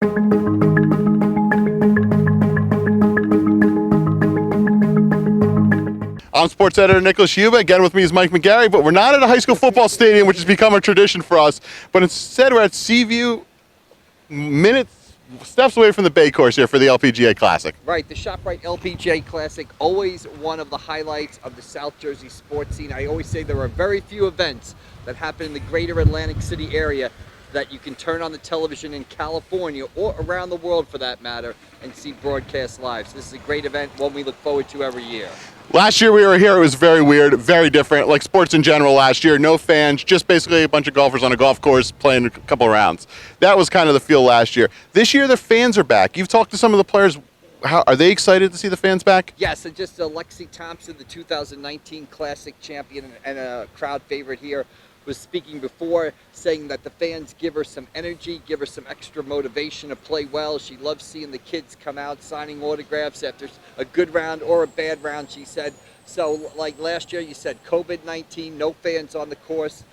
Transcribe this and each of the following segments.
I'm sports editor Nicholas Huba. Again with me is Mike McGarry, but we're not at a high school football stadium, which has become a tradition for us, but instead we're at Seaview, steps away from the Bay Course here for the LPGA Classic. Right, the Shoprite LPGA Classic, always one of the highlights of the South Jersey sports scene. I always say there are very few events that happen in the greater Atlantic City area that you can turn on the television in California or around the world for that matter and see broadcast live. So this is a great event, one we look forward to every year. Last year we were here, it was very weird, very different, like sports in general last year. No fans, just basically a bunch of golfers on a golf course playing a couple of rounds. That was kind of the feel last year. This year the fans are back. You've talked to some of the players. How, are they excited to see the fans back? Yes, and just Lexi Thompson, the 2019 Classic champion and a crowd favorite here, was speaking before, saying that the fans give her some energy, give her some extra motivation to play well. She loves seeing the kids come out signing autographs after a good round or a bad round, she said. So like last year, you said COVID-19, no fans on the course.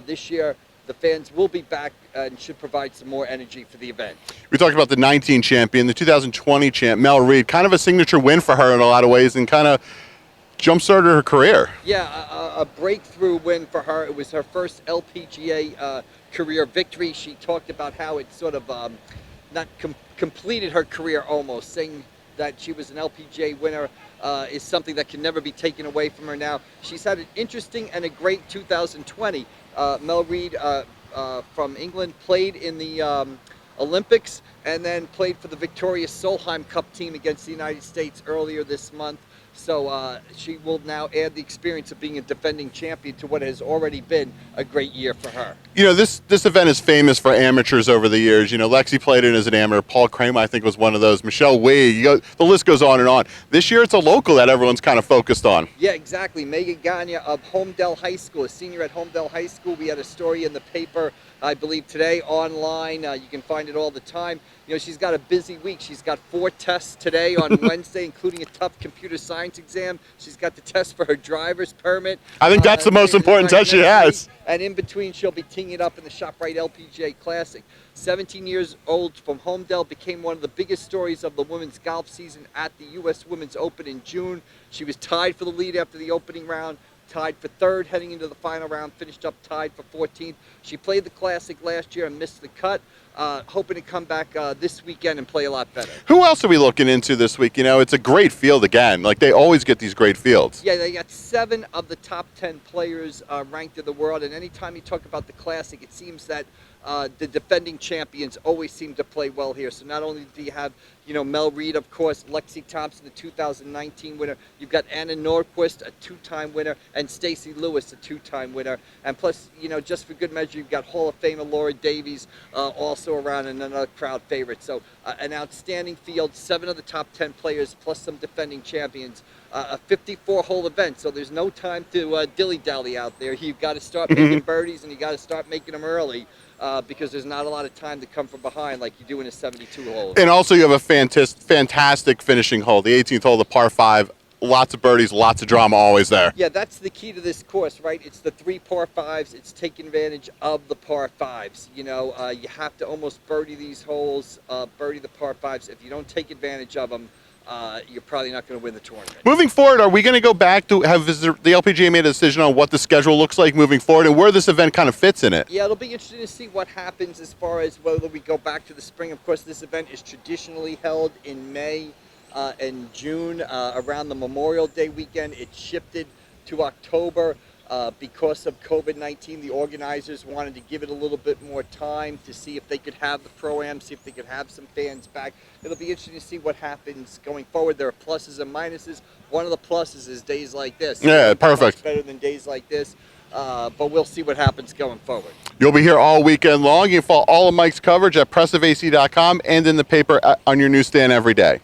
This year, the fans will be back and should provide some more energy for the event. We talked about the 19 champion, the 2020 champ, Mel Reed, kind of a signature win for her in a lot of ways and kind of jump-started her career. Yeah, a breakthrough win for her. It was her first LPGA career victory. She talked about how it sort of not completed her career almost, saying that she was an LPGA winner is something that can never be taken away from her now. She's had an interesting and a great 2020. Mel Reed from England played in the Olympics and then played for the victorious Solheim Cup team against the United States earlier this month. So she will now add the experience of being a defending champion to what has already been a great year for her. You know, this event is famous for amateurs over the years. You know, Lexi played it as an amateur. Paul Kramer, I think, was one of those. Michelle Wade, the list goes on and on. This year it's a local that everyone's kind of focused on. Yeah, exactly. Megan Gagne of Homedale High School, a senior at Homedale High School. We had a story in the paper, I believe, today online. You can find it all the time. You know, she's got a busy week. She's got 4 tests today on Wednesday, including a tough computer science exam. She's got the test for her driver's permit. I think that's the most important test she has. And in between, she'll be teeing it up in the Shoprite LPGA Classic. 17 years old from Homedale, became one of the biggest stories of the women's golf season at the U.S. Women's Open in June. She was tied for the lead after the opening round, tied for 3rd heading into the final round, finished up tied for 14th. She played the Classic last year and missed the cut. Hoping to come back this weekend and play a lot better. Who else are we looking into this week? You know, it's a great field again. Like, they always get these great fields. Yeah, they got 7 of the top 10 players ranked in the world. And anytime you talk about the Classic, it seems that the defending champions always seem to play well here. So not only do you have, you know, Mel Reed, of course, Lexi Thompson, the 2019 winner. You've got Anna Nordquist, a 2-time winner, and Stacy Lewis, a 2-time winner. And plus, you know, just for good measure, you've got Hall of Famer Laura Davies also around and another crowd favorite. So an outstanding field, 7 of the top 10 players, plus some defending champions. A 54-hole event, so there's no time to dilly-dally out there. You've got to start making birdies, and you got to start making them early. Because there's not a lot of time to come from behind like you do in a 72-hole. And also you have a fantastic finishing hole, the 18th hole, the par 5. Lots of birdies, lots of drama always there. Yeah, that's the key to this course, right? It's the 3 par 5s. It's taking advantage of the par 5s. You know, you have to almost birdie these holes, birdie the par 5s. If you don't take advantage of them, you're probably not going to win the tournament. Moving forward, are we going to go back to the LPGA made a decision on what the schedule looks like moving forward and where this event kind of fits in it? Yeah, it'll be interesting to see what happens as far as whether we go back to the spring. Of course, this event is traditionally held in May and June around the Memorial Day weekend. It shifted to October. Because of COVID-19, the organizers wanted to give it a little bit more time to see if they could have the Pro-Am, see if they could have some fans back. It'll be interesting to see what happens going forward. There are pluses and minuses. One of the pluses is days like this. Yeah, perfect. Much better than days like this, but we'll see what happens going forward. You'll be here all weekend long. You can follow all of Mike's coverage at pressofAC.com and in the paper on your newsstand every day.